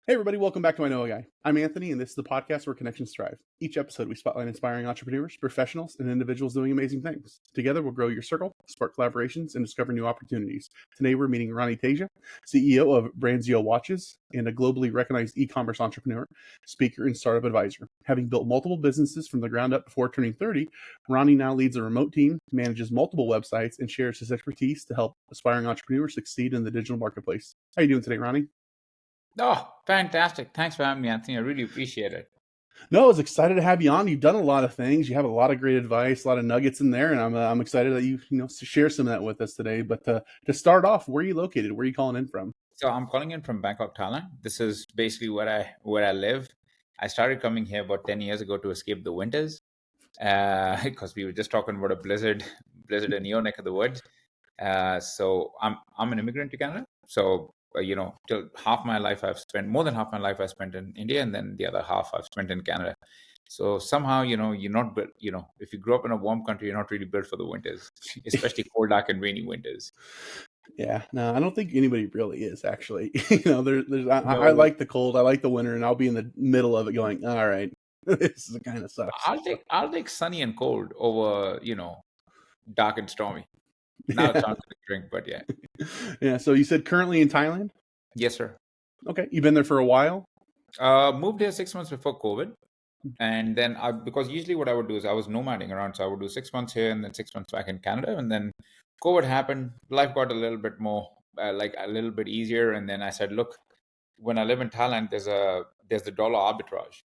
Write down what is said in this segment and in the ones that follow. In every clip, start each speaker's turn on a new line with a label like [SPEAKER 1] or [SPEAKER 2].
[SPEAKER 1] Hey, everybody, welcome back to I Know a Guy. I'm Anthony, and this is the podcast where connections thrive. Each episode, we spotlight inspiring entrepreneurs, professionals, and individuals doing amazing things. Together, we'll grow your circle, spark collaborations, and discover new opportunities. Today, we're meeting Ronnie Teja, CEO of Brandsio Watches and a globally recognized e commerce entrepreneur, speaker, and startup advisor. Having built multiple businesses from the ground up before turning 30, Ronnie now leads a remote team, manages multiple websites, and shares his expertise to help aspiring entrepreneurs succeed in the digital marketplace. How are you doing today, Ronnie?
[SPEAKER 2] Oh, fantastic. Thanks for having me, Anthony. I really appreciate it.
[SPEAKER 1] No, I was excited to have you on. You've done a lot of things. You have a lot of great advice, a lot of nuggets in there, and I'm excited that you share some of that with us today. But to start off, where are you located? Where are you calling in from?
[SPEAKER 2] So I'm calling in from Bangkok, Thailand. This is basically where I live. I started coming here about 10 years ago to escape the winters, because we were just talking about a blizzard in your neck of the woods. So I'm an immigrant to Canada. So till half my life I've spent more than half my life I spent in India, and then the other half I've spent in Canada. So somehow, you're not built. If you grew up in a warm country, you're not really built for the winters, especially cold, dark, and rainy winters.
[SPEAKER 1] Yeah, no, I don't think anybody really is actually. I
[SPEAKER 2] No,
[SPEAKER 1] like the cold, I like the winter, and I'll be in the middle of it, going, all right, this kind of sucks.
[SPEAKER 2] I'll take sunny and cold over, dark and stormy. Now it
[SPEAKER 1] Yeah,
[SPEAKER 2] sounds like a drink, but yeah.
[SPEAKER 1] yeah. So you said currently in Thailand.
[SPEAKER 2] Yes, sir.
[SPEAKER 1] Okay, you've been there for a while.
[SPEAKER 2] Moved here 6 months before COVID. And then because usually what I would do is I was nomading around. So I would do 6 months here and then 6 months back in Canada. And then COVID happened. Life got a little bit more, like a little bit easier. And then I said, look, when I live in Thailand, there's the dollar arbitrage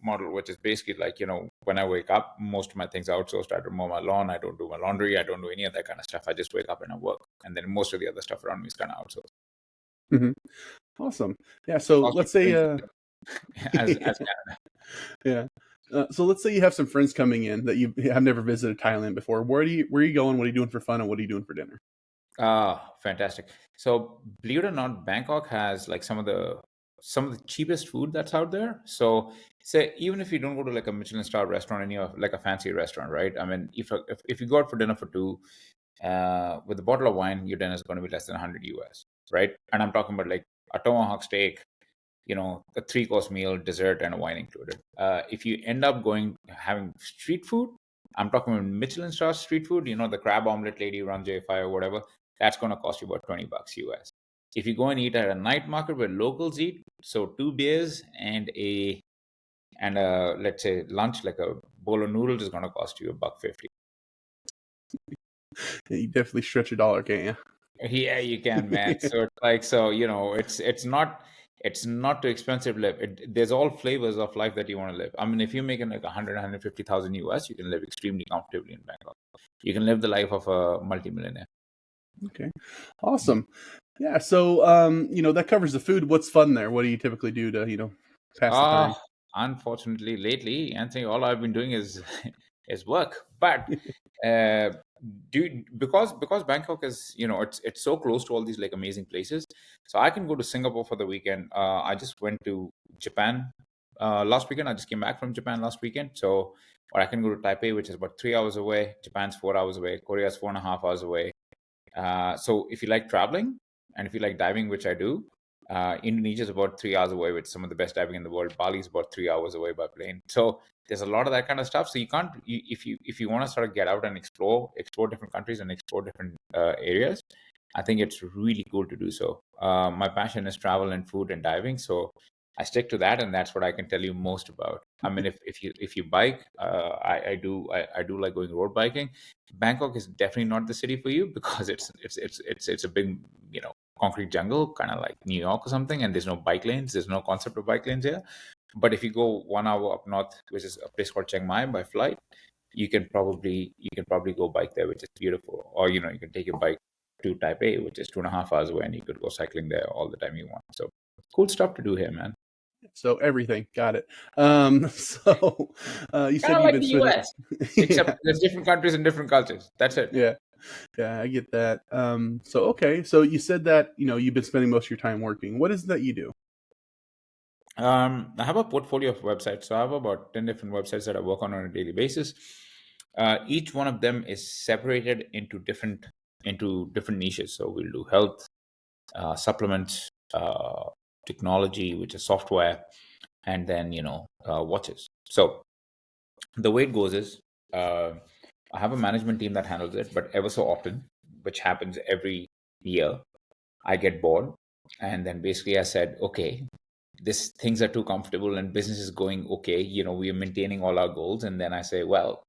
[SPEAKER 2] model, which is basically like, when I wake up, most of my things are outsourced. I don't mow my lawn. I don't do my laundry. I don't do any of that kind of stuff. I just wake up and I work. And then most of the other stuff around me is kind of outsourced.
[SPEAKER 1] Hmm. Awesome. Yeah. So
[SPEAKER 2] Cost
[SPEAKER 1] let's
[SPEAKER 2] of
[SPEAKER 1] say,
[SPEAKER 2] living, as
[SPEAKER 1] yeah. So let's say you have some friends coming in that you have never visited Thailand before. Where are you going? What are you doing for fun, and what are you doing for dinner?
[SPEAKER 2] Ah, fantastic. So believe it or not, Bangkok has like some of the cheapest food that's out there. So say even if you don't go to like a Michelin star restaurant and you're like a fancy restaurant, right? I mean, if you go out for dinner for two, with a bottle of wine, your dinner is going to be less than 100 US, right? And I'm talking about like a tomahawk steak, a three-course meal, dessert, and a wine included. If you end up going having street food, I'm talking about Michelin star street food, the crab omelet lady runs J5 or whatever, that's going to cost you about $20 US. If you go and eat at a night market where locals eat, so two beers and let's say lunch, like a bowl of noodles, is going to cost you a buck 50.
[SPEAKER 1] Yeah, you definitely stretch a dollar, can't
[SPEAKER 2] Yeah, you can, man.
[SPEAKER 1] you?
[SPEAKER 2] So it's like, it's not too expensive to live. There's all flavors of life that you want to live. I mean, if you're making like 150,000 US, you can live extremely comfortably in Bangkok. You can live the life of a multimillionaire.
[SPEAKER 1] Okay, awesome. Yeah. So that covers the food. What's fun there? What do you typically do to pass the time?
[SPEAKER 2] Ah, unfortunately, lately, Anthony, all I've been doing is is work. But uh, because Bangkok is, it's so close to all these like amazing places. So I can go to Singapore for the weekend. I just went to Japan last weekend. I just came back from Japan last weekend. So, or I can go to Taipei, which is about 3 hours away. Japan's 4 hours away. Korea's 4.5 hours away. So if you like traveling and if you like diving, which I do, Indonesia is about 3 hours away with some of the best diving in the world. Bali is about 3 hours away by plane. So there's a lot of that kind of stuff. So you can't, if you want to sort of get out and explore different countries and explore different areas, I think it's really cool to do so. My passion is travel and food and diving, so I stick to that, and that's what I can tell you most about. I mean, if you bike, I do like going road biking. Bangkok is definitely not the city for you because it's a big, concrete jungle, kind of like New York or something, and there's no bike lanes. There's no concept of bike lanes here. But if you go 1 hour up north, which is a place called Chiang Mai by flight, you can probably go bike there, which is beautiful. Or you can take your bike to Taipei, which is 2.5 hours away, and you could go cycling there all the time you want. So cool stuff to do here, man.
[SPEAKER 1] So everything, got it. So you
[SPEAKER 2] Kind
[SPEAKER 1] said
[SPEAKER 2] of
[SPEAKER 1] you've
[SPEAKER 2] like
[SPEAKER 1] been
[SPEAKER 2] the
[SPEAKER 1] spending.
[SPEAKER 2] US, except
[SPEAKER 1] Yeah,
[SPEAKER 2] there's different countries and different cultures. That's it.
[SPEAKER 1] yeah, yeah. I get that. So okay, so you said that you've been spending most of your time working. What is it that you do?
[SPEAKER 2] I have a portfolio of websites. So I have about 10 different websites that I work on a daily basis. Each one of them is separated into different niches. So we'll do health, supplements, technology, which is software, and then watches. So the way it goes is, I have a management team that handles it, but ever so often, which happens every year, I get bored, and then basically I said, okay, this things are too comfortable and business is going okay. We are maintaining all our goals, and then I say, well,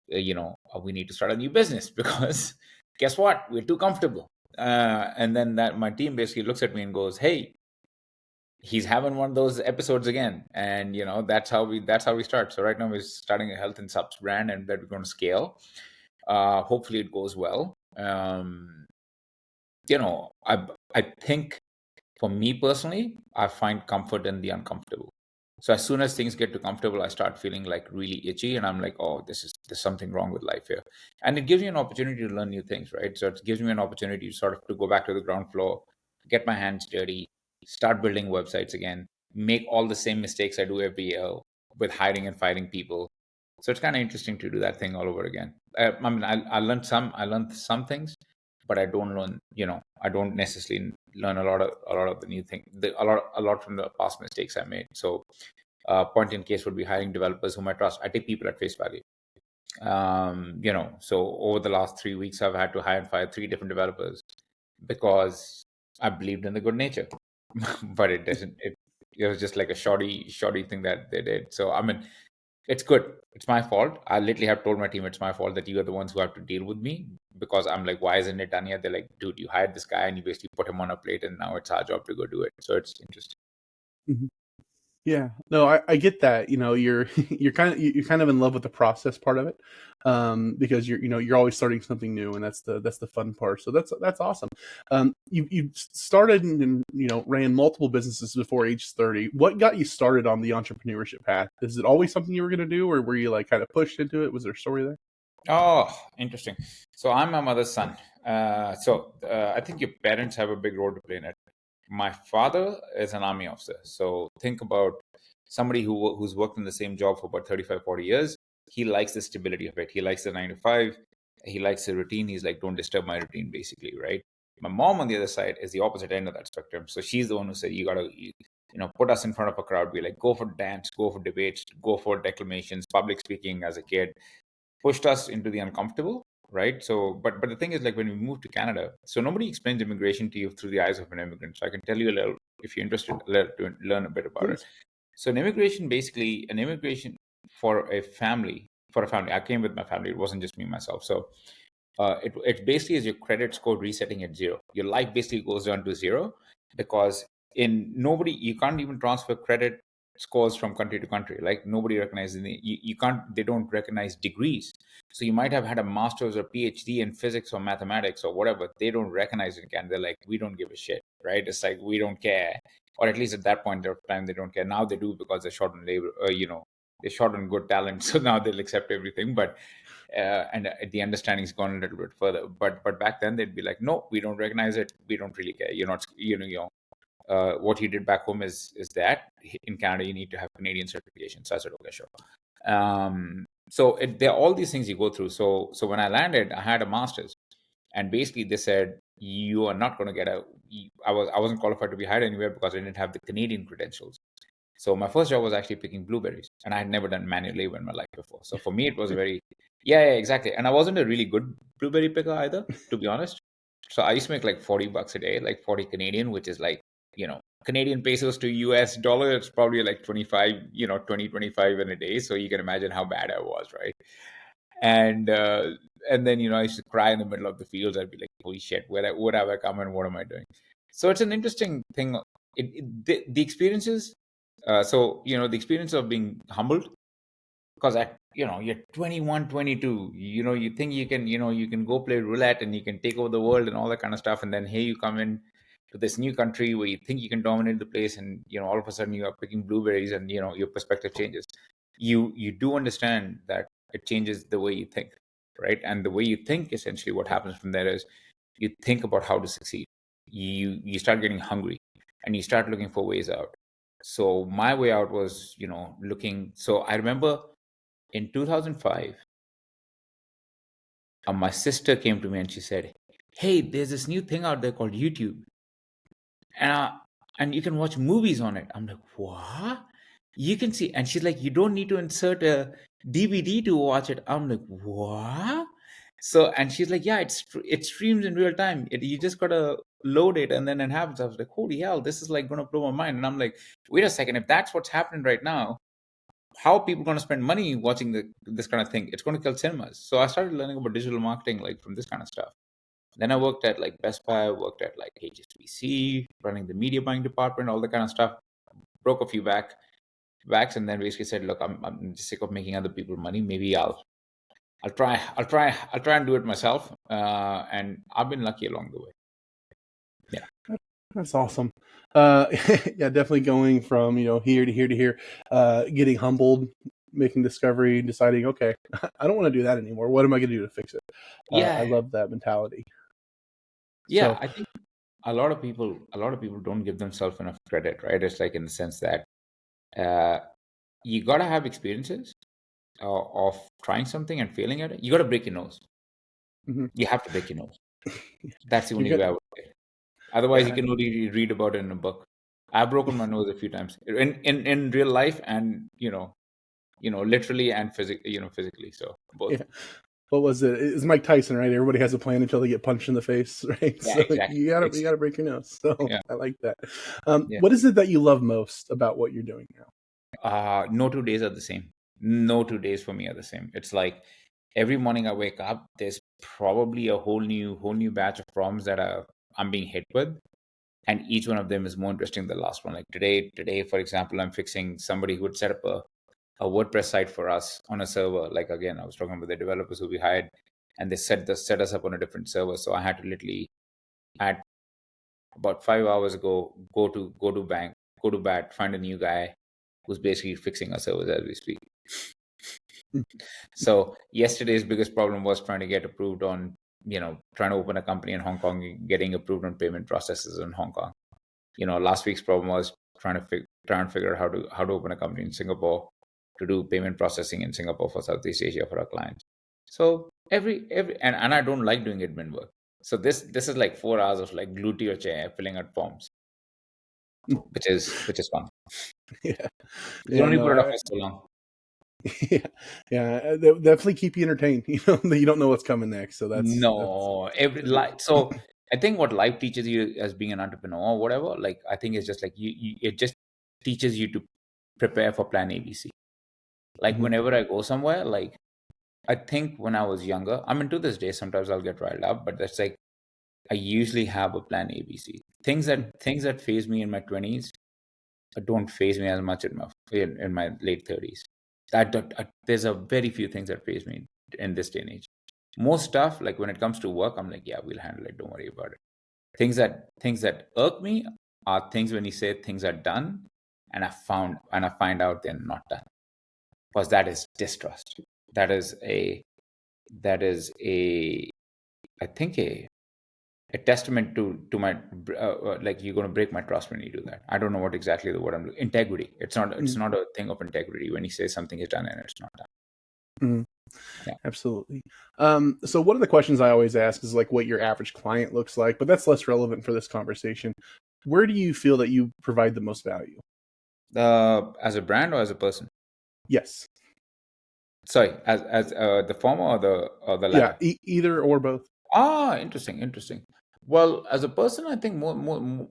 [SPEAKER 2] we need to start a new business because guess what? We're too comfortable. And then that my team basically looks at me and goes, hey, he's having one of those episodes again. And that's how we start. So right now we're starting a health and subs brand, and that we're going to scale. Hopefully it goes well. I think for me personally, I find comfort in the uncomfortable. So as soon as things get too comfortable, I start feeling like really itchy, and I'm like, oh, there's something wrong with life here. And it gives me an opportunity to learn new things, right? So it gives me an opportunity to sort of to go back to the ground floor, get my hands dirty, start building websites again, make all the same mistakes I do every year with hiring and firing people. So it's kind of interesting to do that thing all over again. I mean, I learned some things, but I don't learn. I don't necessarily learn a lot of the new thing, a lot from the past mistakes I made. So, point in case would be hiring developers whom I trust. I take people at face value. So over the last 3 weeks, I've had to hire and fire three different developers because I believed in the good nature, but it doesn't. It was just like a shoddy thing that they did. So I mean, it's good. It's my fault. I literally have told my team it's my fault that you are the ones who have to deal with me, because I'm like, why isn't it done yet? They're like, dude, you hired this guy and you basically put him on a plate, and now it's our job to go do it. So it's interesting.
[SPEAKER 1] Mhm. Yeah, no, I get that. You're you're kind of in love with the process part of it, because you're always starting something new, and that's the fun part. So that's awesome. You started and ran multiple businesses before age 30. What got you started on the entrepreneurship path? Is it always something you were going to do, or were you like kind of pushed into it? Was there a story there?
[SPEAKER 2] Oh, interesting. So I'm my mother's son. I think your parents have a big role to play in it. My father is an army officer. So think about somebody who's worked in the same job for about 35, 40 years. He likes the stability of it. He likes the 9 to 5. He likes the routine. He's like, don't disturb my routine, basically, right? My mom on the other side is the opposite end of that spectrum. So she's the one who said, you gotta, put us in front of a crowd. Be like, go for dance, go for debates, go for declamations, public speaking as a kid, pushed us into the uncomfortable, right? So, but the thing is, like when we moved to Canada, so nobody explains immigration to you through the eyes of an immigrant. So I can tell you a little, if you're interested, to learn a bit about it.
[SPEAKER 1] Please.
[SPEAKER 2] So an immigration for a family. I came with my family. It wasn't just me myself. So it basically is your credit score resetting at zero. Your life basically goes down to zero, because you can't even transfer credit scores from country to country. Like nobody recognizes you can't they don't recognize degrees. So you might have had a master's or PhD in physics or mathematics or whatever. They don't recognize it again. They're like, we don't give a shit, right? It's like we don't care, or at least at that point of time they don't care. Now they do, because they're short on labor. They're short on good talent, so now they'll accept everything. But and the understanding's gone a little bit further. But back then they'd be like, no, we don't recognize it. We don't really care. You're not, what you did back home is that in Canada you need to have Canadian certification. So I said, okay, sure. There are all these things you go through. So when I landed, I had a master's, and basically they said you are not going to get I wasn't qualified to be hired anywhere because I didn't have the Canadian credentials. So my first job was actually picking blueberries, and I had never done manual labor in my life before. So for me, it was a very, yeah, yeah, exactly. And I wasn't a really good blueberry picker either, to be honest. So I used to make like $40 a day, like 40 Canadian, which is like, Canadian pesos to US dollar. It's probably like 25, 20, 25 in a day. So you can imagine how bad I was, right? And and then I used to cry in the middle of the fields. I'd be like, holy shit, where have I come and what am I doing? So it's an interesting thing. The experiences. The experience of being humbled, because you're 21, 22. You think you can go play roulette and you can take over the world and all that kind of stuff, and then here you come in to this new country where you think you can dominate the place, and all of a sudden you are picking blueberries, and your perspective changes. You do understand that it changes the way you think, right? And the way you think, essentially what happens from there is you think about how to succeed. You start getting hungry, and you start looking for ways out. So my way out was, looking. So I remember in 2005, my sister came to me and she said, hey, there's this new thing out there called YouTube. And and you can watch movies on it. I'm like, what? You can see, and she's like, you don't need to insert a DVD to watch it. I'm like, what? So, and she's like, yeah, it streams in real time. You just gotta load it, and then it happens. I was like, holy hell, this is like gonna blow my mind. And I'm like, wait a second, if that's what's happening right now, how are people gonna spend money watching this kind of thing? It's gonna kill cinemas. So I started learning about digital marketing, like from this kind of stuff. Then I worked at like Best Buy, worked at like HSBC, running the media buying department, all that kind of stuff. Broke a few backs, and then basically said, "Look, I'm just sick of making other people money. Maybe I'll try and do it myself." And I've been lucky along the way. Yeah,
[SPEAKER 1] That's awesome. Yeah, definitely going from, here to here to here, getting humbled, making discovery, deciding, okay, I don't want to do that anymore. What am I going to do to fix it? I
[SPEAKER 2] yeah,
[SPEAKER 1] love that mentality.
[SPEAKER 2] yeah.
[SPEAKER 1] So,
[SPEAKER 2] I think a lot of people don't give themselves enough credit, right? It's like in the sense that uh, you gotta have experiences of trying something and failing at it. You gotta break your nose.
[SPEAKER 1] mhm.
[SPEAKER 2] You have to break your nose. That's the
[SPEAKER 1] You're
[SPEAKER 2] only
[SPEAKER 1] good.
[SPEAKER 2] way I would say it. Otherwise, you
[SPEAKER 1] Yeah,
[SPEAKER 2] can only read about it in a book. I've broken my nose a few times in real life, and literally and physically. So both.
[SPEAKER 1] yeah. What was it? It's Mike Tyson, right? Everybody has a plan until they get punched in the face, right?
[SPEAKER 2] Yeah,
[SPEAKER 1] So
[SPEAKER 2] exactly.
[SPEAKER 1] you gotta break your nose. So
[SPEAKER 2] Yeah,
[SPEAKER 1] I like that.
[SPEAKER 2] yeah.
[SPEAKER 1] What is it that you love most about what you're doing now?
[SPEAKER 2] No 2 days are the same. No 2 days for me are the same. It's like every morning I wake up, there's probably a whole new batch of problems that I'm being hit with, and each one of them is more interesting than the last one. Like today, for example, I'm fixing somebody who would set up a WordPress site for us on a server. Like again, I was talking about the developers who we hired, and they set us up on a different server. So I had to literally at about 5 hours ago go to bat, find a new guy who's basically fixing our servers as we speak. So yesterday's biggest problem was trying to get approved on, trying to open a company in Hong Kong, getting approved on payment processes in Hong Kong. Last week's problem was trying to figure out how to open a company in Singapore to do payment processing in Singapore for Southeast Asia for our clients. So every and I don't like doing admin work. So this is like 4 hours of like glued to your chair filling out forms, which is fun.
[SPEAKER 1] Yeah,
[SPEAKER 2] You can
[SPEAKER 1] yeah,
[SPEAKER 2] only
[SPEAKER 1] no,
[SPEAKER 2] put it off for so long.
[SPEAKER 1] yeah, yeah, they'll definitely keep you entertained. You don't know what's coming next, so that's
[SPEAKER 2] No, every life. So I think what life teaches you as being an entrepreneur or whatever, like I think it's just like it just teaches you to prepare for plan ABC. Like
[SPEAKER 1] Mhm,
[SPEAKER 2] whenever I go somewhere, like I think when I was younger, I mean to this day, sometimes I'll get riled up, but that's like I usually have a plan ABC. Things that phase me in my 20s don't phase me as much in my late 30s. There's a very few things that phase me in this day and age. Most stuff, like when it comes to work, I'm like, yeah, we'll handle it. Don't worry about it. Things that irk me are things when you say things are done, and I find out they're not done, because that is distrust. That is a I think a testament to my like you're going to break my trust when you do that. I don't know what exactly the word I'm looking. Integrity. It's
[SPEAKER 1] mhm,
[SPEAKER 2] not a thing of integrity when you say something is done and it's not done.
[SPEAKER 1] mhm.
[SPEAKER 2] Yeah.
[SPEAKER 1] Absolutely. So one of the questions I always ask is like what your average client looks like, but that's less relevant for this conversation. Where do you feel that you provide the most value?
[SPEAKER 2] As a brand or as a person?
[SPEAKER 1] Yes.
[SPEAKER 2] Sorry, as the former or the
[SPEAKER 1] Yeah,
[SPEAKER 2] latter?
[SPEAKER 1] either or both.
[SPEAKER 2] Interesting, interesting. Well, as a person, I think more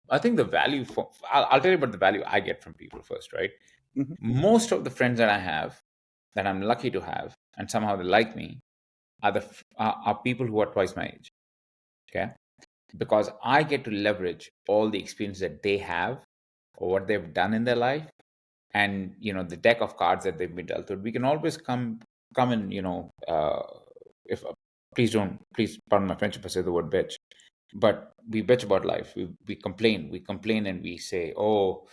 [SPEAKER 2] I think the value I'll tell you about the value I get from people first, right?
[SPEAKER 1] Hmm.
[SPEAKER 2] Most of the friends that I have, that I'm lucky to have, and somehow they like me, are people who are twice my age. Okay, because I get to leverage all the experience that they have or what they've done in their life, and the deck of cards that they've been dealt with. We can always come and if please pardon my French if I say the word bitch, but we bitch about life. We complain and we say, oh,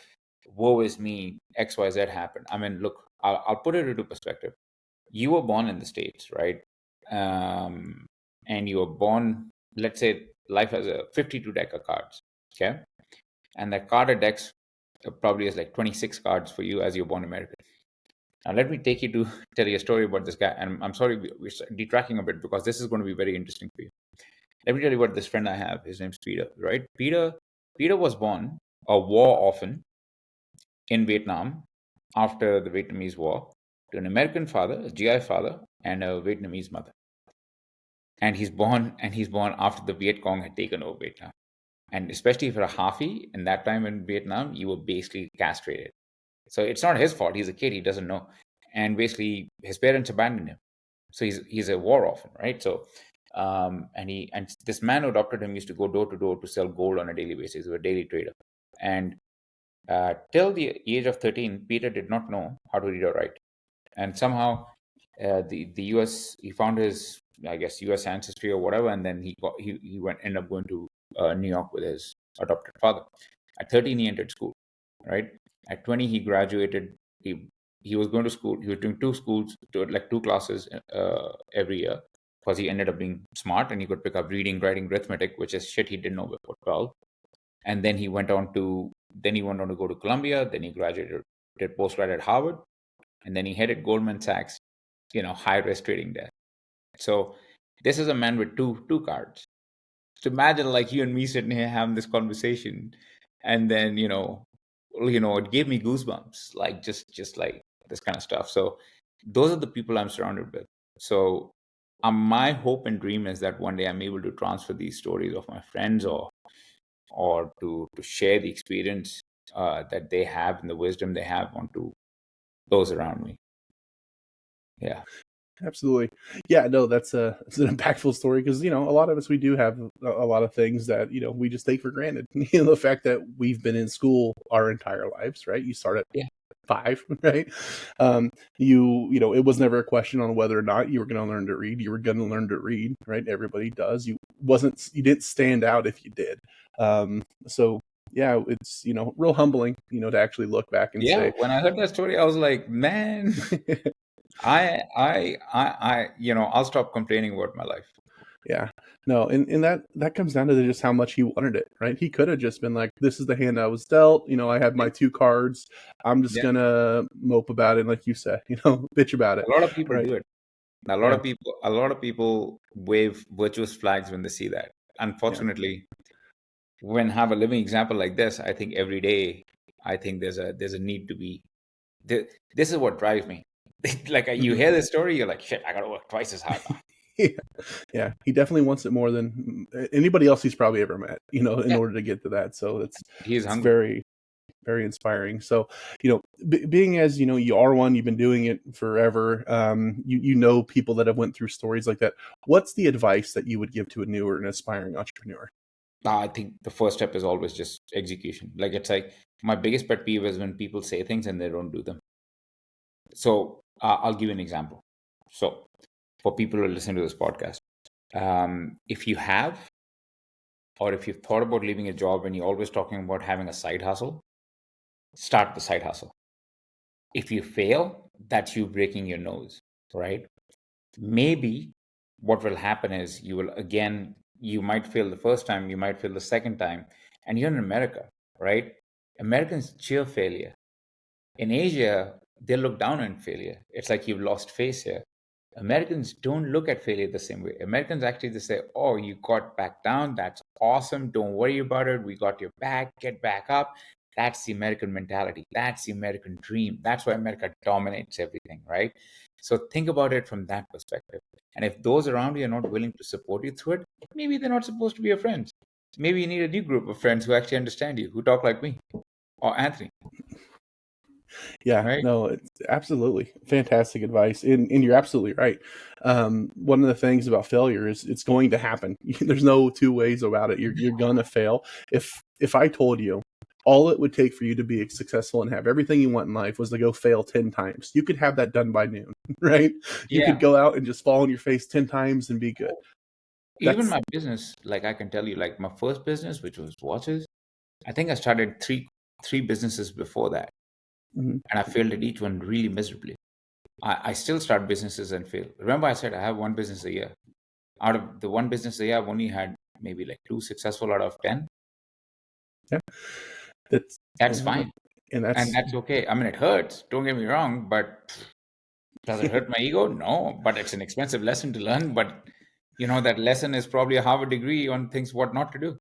[SPEAKER 2] woe is me, XYZ happened. I mean, look, I'll put it into perspective. You were born in the States, right? um, and you were born, let's say life has a 52 deck of cards. Okay, and that card of decks probably is like 26 cards for you as you're born American. Now let me take you to tell you a story about this guy, and I'm sorry we're detracting a bit because this is going to be very interesting for you. Let me tell you about this friend I have. His name's Peter, right? Peter was born. a war orphan in Vietnam after the Vietnamese War to an American father, a GI father, and a Vietnamese mother. And he's born after the Viet Cong had taken over Vietnam. And especially if you're a halfie, in that time in Vietnam, you were basically castrated. So it's not his fault. He's a kid. He doesn't know. And basically, his parents abandoned him. So he's a war orphan, right? So, and this man who adopted him used to go door to door to sell gold on a daily basis. He was a daily trader. And till the age of 13, Peter did not know how to read or write. And somehow, the U.S. he found his, I guess, U.S. ancestry or whatever, and then ended up going to New York with his adopted father. At 13, he entered school, right? At 20, he graduated. He was going to school. He was doing two classes every year because he ended up being smart and he could pick up reading, writing, arithmetic, which is shit he didn't know before 12. And then he went on to go to Columbia. Then he graduated, did postgrad at Harvard, and then he headed Goldman Sachs, high risk trading there. So this is a man with two cards. So imagine like you and me sitting here having this conversation, and then it gave me goosebumps, like just like this kind of stuff. So those are the people I'm surrounded with. So my hope and dream is that one day I'm able to transfer these stories of my friends or to share the experience that they have and the wisdom they have onto those around me. Yeah.
[SPEAKER 1] Absolutely. Yeah, no, it's an impactful story because, a lot of us, we do have a lot of things that, we just take for granted. The fact that we've been in school our entire lives, right? You start at
[SPEAKER 2] Yeah.
[SPEAKER 1] 5, right? It was never a question on whether or not you were going to learn to read. You were going to learn to read, right? Everybody does. You didn't stand out if you did. So yeah, it's, real humbling, to actually look back and
[SPEAKER 2] Yeah,
[SPEAKER 1] say,
[SPEAKER 2] when I heard that story, I was like, man, I'll stop complaining about my life.
[SPEAKER 1] yeah, no, and that comes down to just how much he wanted it, right? He could have just been like, "This is the hand I was dealt. I had my 2 cards. I'm just
[SPEAKER 2] Yeah,
[SPEAKER 1] gonna mope about it, like you said, bitch about it."
[SPEAKER 2] a lot of people
[SPEAKER 1] Right?
[SPEAKER 2] do it.
[SPEAKER 1] Yeah.
[SPEAKER 2] A lot of people wave virtuous flags when they see that.
[SPEAKER 1] Yeah.
[SPEAKER 2] Unfortunately, when have a living example like this, I think every day, I think there's a need to be. This is what drives me. Like you
[SPEAKER 1] Mhm.
[SPEAKER 2] hear this story, you're like, shit, I gotta work twice as hard now.
[SPEAKER 1] Yeah. Yeah. He definitely wants it more than anybody else he's probably ever met, in
[SPEAKER 2] Yeah,
[SPEAKER 1] order to get to that. So
[SPEAKER 2] he is
[SPEAKER 1] it's
[SPEAKER 2] hungry.
[SPEAKER 1] very, very inspiring. So, being as you are one, you've been doing it forever. You know people that have went through stories like that. What's the advice that you would give to a newer and aspiring entrepreneur?
[SPEAKER 2] I think the first step is always just execution. Like it's like my biggest pet peeve is when people say things and they don't do them. So I'll give you an example. So for people who listen to this podcast, if you have or if you've thought about leaving a job and you're always talking about having a side hustle, start the side hustle. If you fail, that's you breaking your nose, right? Maybe what will happen is you might fail the first time, you might fail the second time, and you're in America, right? Americans cheer failure. In Asia, they look down on failure. It's like you've lost face here. Americans don't look at failure the same way. Americans actually just say, "Oh, you got back down. That's awesome. Don't worry about it. We got your back. Get back up." That's the American mentality. That's the American dream. That's why America dominates everything, right? So think about it from that perspective. And if those around you are not willing to support you through it, maybe they're not supposed to be your friends. Maybe you need a new group of friends who actually understand you, who talk like me or Anthony,
[SPEAKER 1] Yeah,
[SPEAKER 2] right?
[SPEAKER 1] no, it's absolutely fantastic advice, and you're absolutely right. One of the things about failure is it's going to happen. There's no two ways about it. You're gonna fail. If I told you all it would take for you to be successful and have everything you want in life was to go fail 10 times, you could have that done by noon, right? You could
[SPEAKER 2] Yeah.
[SPEAKER 1] go out and just fall on your face 10 times and be good.
[SPEAKER 2] Even
[SPEAKER 1] That's
[SPEAKER 2] my business, like I can tell you, like my first business, which was watches, I think I started three businesses before that,
[SPEAKER 1] mhm.
[SPEAKER 2] and I failed at each one really miserably. I still start businesses and fail. Remember, I said I have one business a year. Out of the one business a year, I've only had maybe like 2 successful out of 10.
[SPEAKER 1] Yeah, that's
[SPEAKER 2] That's
[SPEAKER 1] yeah,
[SPEAKER 2] fine,
[SPEAKER 1] and
[SPEAKER 2] and
[SPEAKER 1] that's
[SPEAKER 2] that's okay. I mean, it hurts. Don't get me wrong, but does it hurt my ego? No, but it's an expensive lesson to learn. But that lesson is probably a Harvard degree on things what not to do.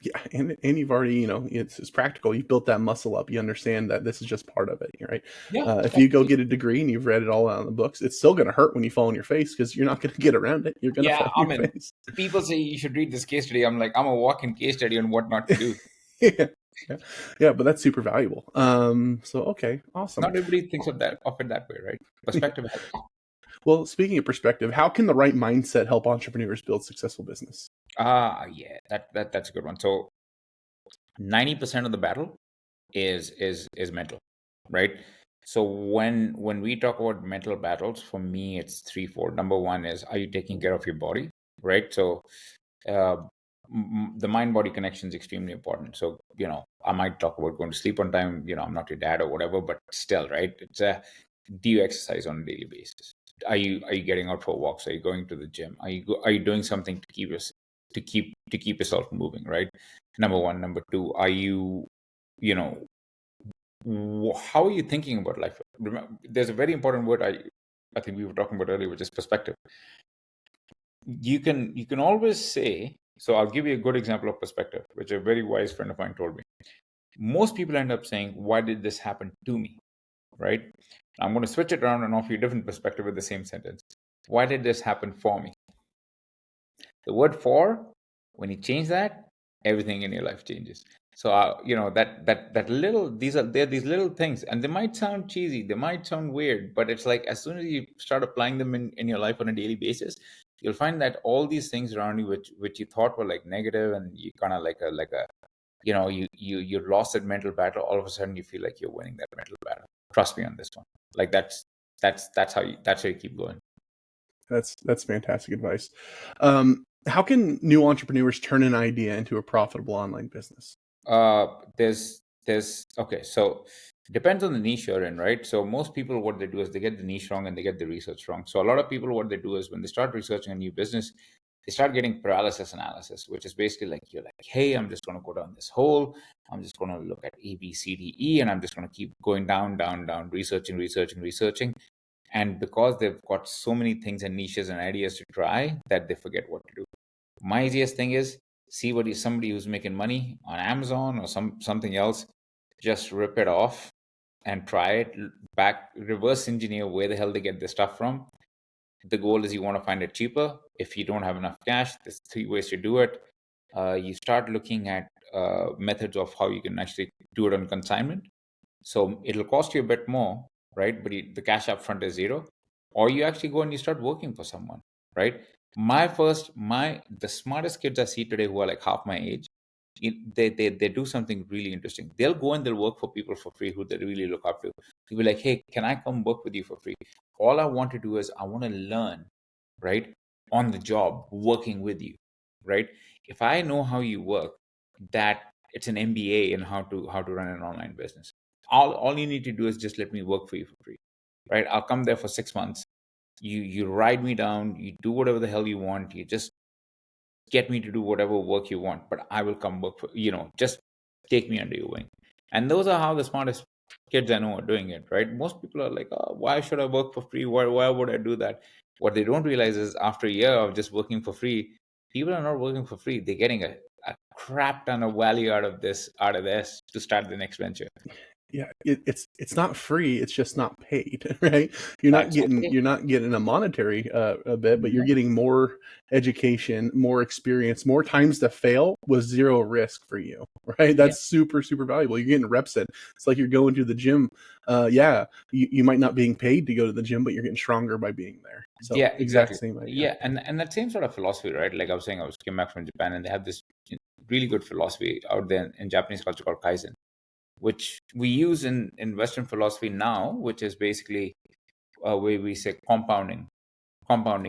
[SPEAKER 1] Yeah, and you've already, it's practical. You've built that muscle up. You understand that this is just part of it, right?
[SPEAKER 2] Yeah,
[SPEAKER 1] If you go get a degree and you've read it all out in the books, it's still going to hurt when you fall on your face because you're not going to get around it. You're going to
[SPEAKER 2] yeah.
[SPEAKER 1] fall
[SPEAKER 2] I
[SPEAKER 1] on your
[SPEAKER 2] mean,
[SPEAKER 1] face.
[SPEAKER 2] people say you should read this case study. I'm like, I'm a walking case study on what not to do.
[SPEAKER 1] Yeah, yeah, yeah, but that's super valuable. So okay, awesome.
[SPEAKER 2] Not everybody thinks of it that way, right? Perspective helps.
[SPEAKER 1] Well, speaking of perspective, how can the right mindset help entrepreneurs build successful business?
[SPEAKER 2] Yeah, that's a good one. So 90% of the battle is mental, right? So when we talk about mental battles, for me it's threefold. Number one is, are you taking care of your body, right? So uh, the mind body connection is extremely important. So I might talk about going to sleep on time. I'm not your dad or whatever, but still, right? It's a Do you exercise on a daily basis? Are you getting out for walks? Are you going to the gym? Are you doing something to keep yourself moving, right? Number one. Number two, are you you know how are you thinking about life? Remember, there's a very important word I think we were talking about earlier, which is perspective. You can always say, so I'll give you a good example of perspective, which a very wise friend of mine told me. Most people end up saying, why did this happen to me, right? I'm going to switch it around and offer you a different perspective with the same sentence. Why did this happen for me? The word for, when you change that, everything in your life changes. So that little, they're these little things, and they might sound cheesy, they might sound weird, but it's like as soon as you start applying them in your life on a daily basis, you'll find that all these things around you, which you thought were like negative, and you kind of like a you lost that mental battle, all of a sudden you feel like you're winning that mental battle. Trust me on this one. Like that's how you keep going.
[SPEAKER 1] That's fantastic advice. How can new entrepreneurs turn an idea into a profitable online business?
[SPEAKER 2] There's okay, so it depends on the niche you're in, right? So most people, what they do is they get the niche wrong and they get the research wrong. So a lot of people, what they do is when they start researching a new business, they start getting paralysis analysis, which is basically like, you're like, hey, I'm just going to go down this hole. I'm just going to look at A, B, C, D, E, and I'm just going to keep going down, down, down, researching. And because they've got so many things and niches and ideas to try, that they forget what to do. My easiest thing is, see what is somebody who's making money on Amazon or something else, just rip it off and try it back, reverse engineer where the hell they get this stuff from. The goal is you want to find it cheaper. If you don't have enough cash, there's three ways to do it. You start looking at methods of how you can actually do it on consignment. So it'll cost you a bit more, right? But the cash up front is zero. Or you actually go and you start working for someone, right? The smartest kids I see today, who are like half my age, they do something really interesting. They'll go and they'll work for people for free who they really look up to. They'll be like, hey, can I come work with you for free? All I want to do is I want to learn, right? On the job, working with you, right? If I know how you work, that it's an MBA in how to run an online business. All you need to do is just let me work for you for free, right? I'll come there for 6 months. You ride me down, you do whatever the hell you want, you just get me to do whatever work you want, but I will come work for, just take me under your wing. And those are how the smartest kids I know are doing it, right? Most people are like, oh, why should I work for free? Why would I do that? What they don't realize is, after a year of just working for free, people are not working for free. They're getting a crap ton of value out of this to start the next venture.
[SPEAKER 1] Yeah, it's not free. It's just not paid, right? You're not
[SPEAKER 2] That's
[SPEAKER 1] getting
[SPEAKER 2] okay.
[SPEAKER 1] you're not getting a monetary a bit, but you're getting more education, more experience, more times to fail with zero risk for you, right?
[SPEAKER 2] Yeah.
[SPEAKER 1] That's super super valuable. You're getting reps in. It's like you're going to the gym. Yeah, you might not being paid to go to the gym, but you're getting stronger by being there. So
[SPEAKER 2] Yeah,
[SPEAKER 1] exact
[SPEAKER 2] exactly.
[SPEAKER 1] same idea.
[SPEAKER 2] Yeah, and that same sort of philosophy, right? Like I was saying, I was came back from Japan, and they have this really good philosophy out there in Japanese culture called kaizen, which we use in Western philosophy now, which is basically where we say compounding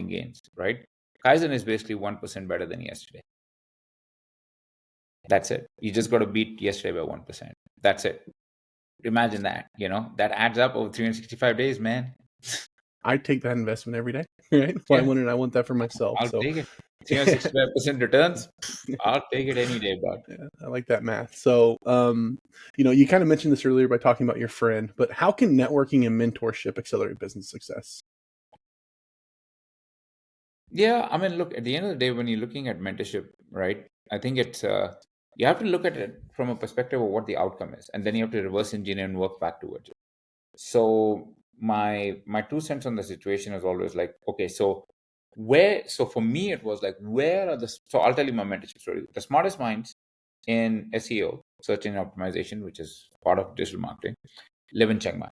[SPEAKER 2] gains, right? Kaizen is basically 1% better than yesterday. That's it. You just got to beat yesterday by 1%. That's it. Imagine that. That adds up over 365 days, man.
[SPEAKER 1] I take that investment every day, right? Why
[SPEAKER 2] Yeah,
[SPEAKER 1] wouldn't I want that for myself?
[SPEAKER 2] I'll
[SPEAKER 1] So
[SPEAKER 2] take it. 365% returns. I'll take it any day, bud.
[SPEAKER 1] yeah, I like that math. So, you kind of mentioned this earlier by talking about your friend, but how can networking and mentorship accelerate business success?
[SPEAKER 2] Yeah, I mean, look, at the end of the day, when you're looking at mentorship, right? I think it's You have to look at it from a perspective of what the outcome is, and then you have to reverse engineer and work back towards it. So my 2 cents on the situation is always like, okay, so where, so for me it was like, where are the, so I'll tell you my mentorship story. The smartest minds in SEO, search engine optimization, which is part of digital marketing, live in Chiang Mai,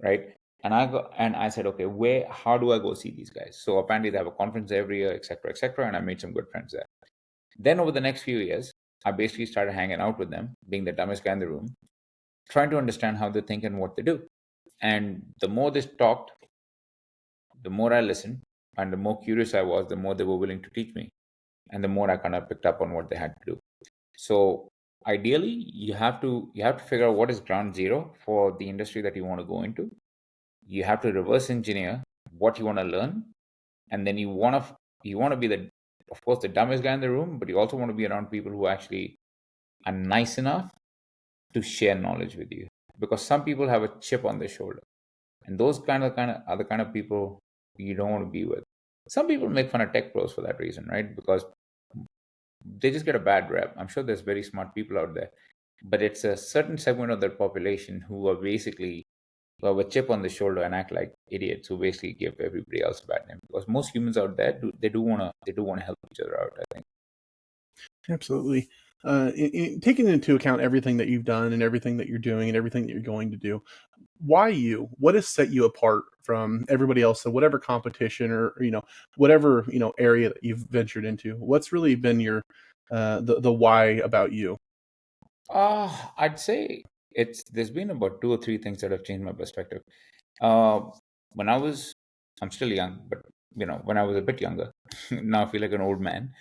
[SPEAKER 2] right? And I said, okay, where, how do I go see these guys? So apparently they have a conference every year, etc., etc., and I made some good friends there. Then over the next few years, I basically started hanging out with them, being the dumbest guy in the room, trying to understand how they think and what they do. And the more they talked, the more I listened, and the more curious I was, the more they were willing to teach me, and the more I kind of picked up on what they had to do. So ideally, you have to figure out what is ground zero for the industry that you want to go into. You have to reverse engineer what you want to learn, and then you want to be the, of course, the dumbest guy in the room, but you also want to be around people who actually are nice enough to share knowledge with you, because some people have a chip on their shoulder, and those kind of are the kind of people you don't want to be with. Some people make fun of tech pros for that reason, right? Because they just get a bad rep. I'm sure there's very smart people out there, but it's a certain segment of the population who are basically, who have a chip on the shoulder and act like idiots, who basically give everybody else a bad name. Because most humans out there they do want to help each other out, I think.
[SPEAKER 1] Absolutely. Taking into account everything that you've done and everything that you're doing and everything that you're going to do, why you? What has set you apart from everybody else? So whatever competition or whatever area that you've ventured into, what's really been your the why about you?
[SPEAKER 2] I'd say it's there's been about two or three things that have changed my perspective. Uh, when I was, I'm still young, but when I was a bit younger, now I feel like an old man.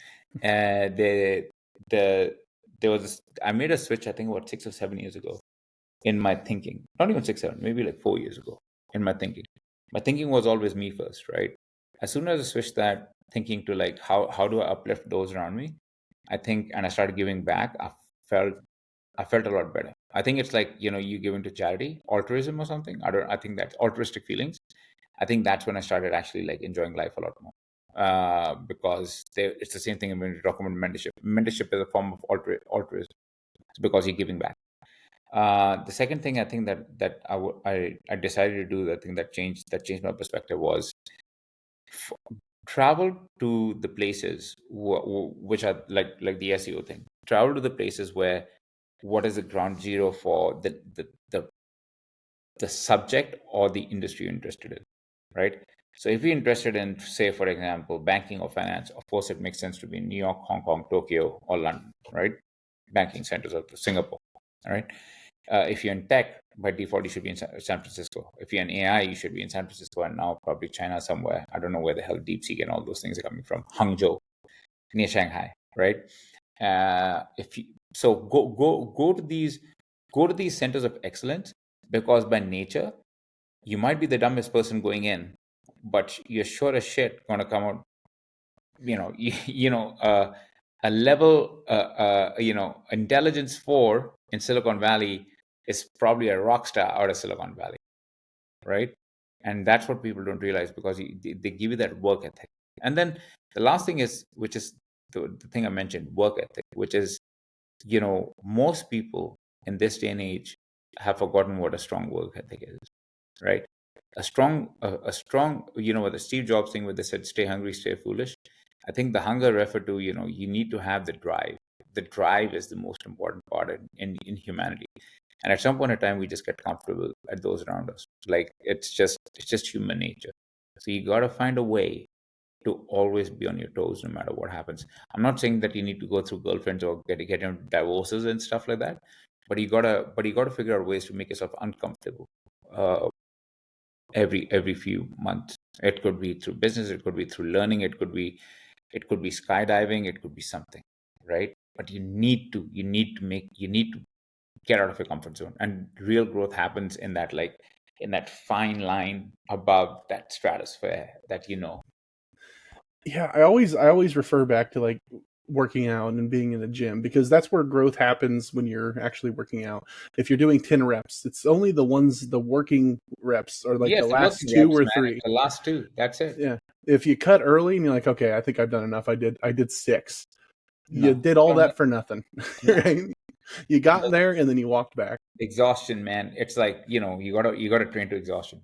[SPEAKER 2] The the there was this, I made a switch, I think about 6 or 7 years ago in my thinking. Not even 6, 7, maybe like 4 years ago in my thinking. My thinking was always me first, right? As soon as I switched that thinking to like how do I uplift those around me, I think, and I started giving back, felt I felt a lot better. I think it's like, you give into charity, altruism or something. I think that's altruistic feelings. I think that's when I started actually like enjoying life a lot more. Because it's the same thing when you talk about mentorship. Mentorship is a form of altruism. It's because you're giving back. The second thing I think that I decided to do, the thing that changed my perspective was f- travel to the places which are like the SEO thing. Travel to the places where, what is the ground zero for the subject or the industry you're interested in, right? So if you're interested in, say, for example, banking or finance, of course, it makes sense to be in New York, Hong Kong, Tokyo, or London, right? Banking centers of Singapore, all right? If you're in tech, by default, you should be in San Francisco. If you're in AI, you should be in San Francisco, and now probably China somewhere. I don't know where the hell DeepSeek and all those things are coming from. Hangzhou, near Shanghai, right? If you, so go to these centers of excellence, because by nature you might be the dumbest person going in, but you're sure as shit gonna come out, a level, intelligence four in Silicon Valley is probably a rock star out of Silicon Valley, right? And that's what people don't realize, because they give you that work ethic. And then the last thing is, which is the thing I mentioned, work ethic, which is, most people in this day and age have forgotten what a strong work ethic is, right? A strong, what the Steve Jobs thing where they said, stay hungry, stay foolish. I think the hunger referred to, you need to have the drive. The drive is the most important part in humanity. And at some point in time, we just get comfortable at those around us. Like it's just human nature. So you got to find a way to always be on your toes no matter what happens. I'm not saying that you need to go through girlfriends or getting divorces and stuff like that, but you gotta figure out ways to make yourself uncomfortable. Uh, every few months. It could be through business, it could be through learning, it could be skydiving, it could be something, right? But you need to get out of your comfort zone, and real growth happens in that, like, in that fine line above that stratosphere that
[SPEAKER 1] Yeah, I always refer back to like working out and being in the gym, because that's where growth happens when you're actually working out. If you're doing 10 reps, it's only the working reps are like the
[SPEAKER 2] Yes, the
[SPEAKER 1] last
[SPEAKER 2] working
[SPEAKER 1] two
[SPEAKER 2] reps,
[SPEAKER 1] or
[SPEAKER 2] man.
[SPEAKER 1] three.
[SPEAKER 2] It's the last two. That's it.
[SPEAKER 1] Yeah. If you cut early and you're like, okay, I think I've done enough. I did 6. You
[SPEAKER 2] No,
[SPEAKER 1] did all
[SPEAKER 2] no, no,
[SPEAKER 1] that for nothing,
[SPEAKER 2] no.
[SPEAKER 1] right? You got there and then you walked back.
[SPEAKER 2] Exhaustion, man. It's like, you gotta train to exhaustion.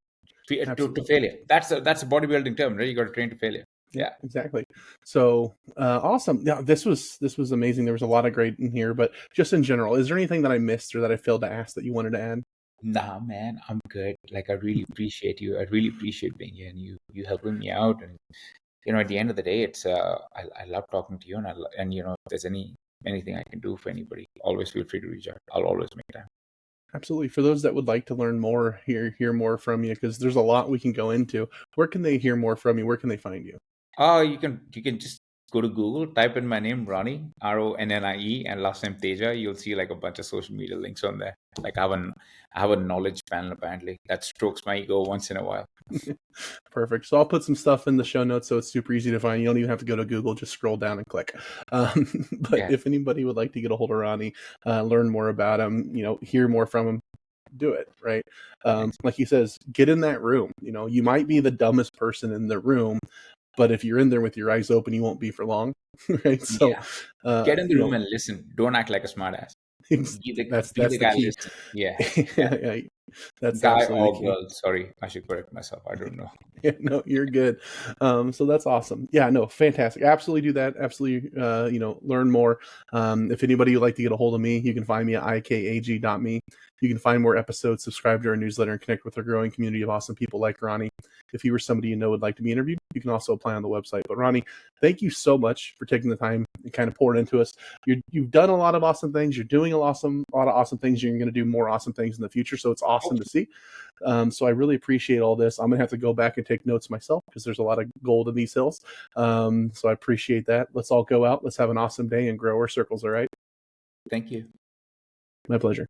[SPEAKER 2] To
[SPEAKER 1] Absolutely.
[SPEAKER 2] failure. That's a bodybuilding term, right? You gotta train to failure.
[SPEAKER 1] Yeah,
[SPEAKER 2] Yeah.
[SPEAKER 1] exactly. So awesome. Yeah, this was amazing. There was a lot of great in here, but just in general, is there anything that I missed or that I failed to ask that you wanted to add?
[SPEAKER 2] Nah, man, I'm good. Like, I really appreciate you. I really appreciate being here and you helping me out. And at the end of the day, it's I love talking to you, and if there's anything I can do for anybody, always feel free to reach out. I'll always make time.
[SPEAKER 1] Absolutely. For those that would like to learn more, hear more from you, because there's a lot we can go into. Where can they hear more from you? Where can they find you?
[SPEAKER 2] You can just go to Google, type in my name, Ronnie, Ronnie, and last name Teja. You'll see like a bunch of social media links on there. Like, I have a knowledge panel apparently that strokes my ego once in a while.
[SPEAKER 1] Perfect. So I'll put some stuff in the show notes so it's super easy to find. You don't even have to go to Google, just scroll down and click. But
[SPEAKER 2] Yeah,
[SPEAKER 1] if anybody would like to get a hold of Ronnie, learn more about him, hear more from him, do it, right?
[SPEAKER 2] thanks.
[SPEAKER 1] Like he says, get in that room. You might be the dumbest person in the room, but if you're in there with your eyes open, you won't be for long, right? So,
[SPEAKER 2] Yeah,
[SPEAKER 1] uh,
[SPEAKER 2] get in the
[SPEAKER 1] you
[SPEAKER 2] room
[SPEAKER 1] know,
[SPEAKER 2] and listen. Don't act like a smartass. Be the be
[SPEAKER 1] that's
[SPEAKER 2] the
[SPEAKER 1] the
[SPEAKER 2] guy
[SPEAKER 1] key.
[SPEAKER 2] listening. Yeah, yeah.
[SPEAKER 1] Yeah, that's
[SPEAKER 2] Guy
[SPEAKER 1] absolutely the
[SPEAKER 2] or
[SPEAKER 1] key.
[SPEAKER 2] girl. Sorry, I should correct myself. I don't know.
[SPEAKER 1] Yeah, no, you're good. So that's awesome. Yeah, no, fantastic. Absolutely do that. Absolutely, learn more. If anybody would like to get a hold of me, you can find me at ikag.me. You can find more episodes, subscribe to our newsletter, and connect with our growing community of awesome people like Ronnie. If you were somebody would like to be interviewed, you can also apply on the website. But Ronnie, thank you so much for taking the time and kind of pouring into us. You've done a lot of awesome things. You're doing a lot of awesome things. You're going to do more awesome things in the future. So it's awesome to see. So I really appreciate all this. I'm gonna have to go back and take notes myself because there's a lot of gold in these hills. So I appreciate that. Let's all go out. Let's have an awesome day and grow our circles. All right.
[SPEAKER 2] Thank you.
[SPEAKER 1] My pleasure.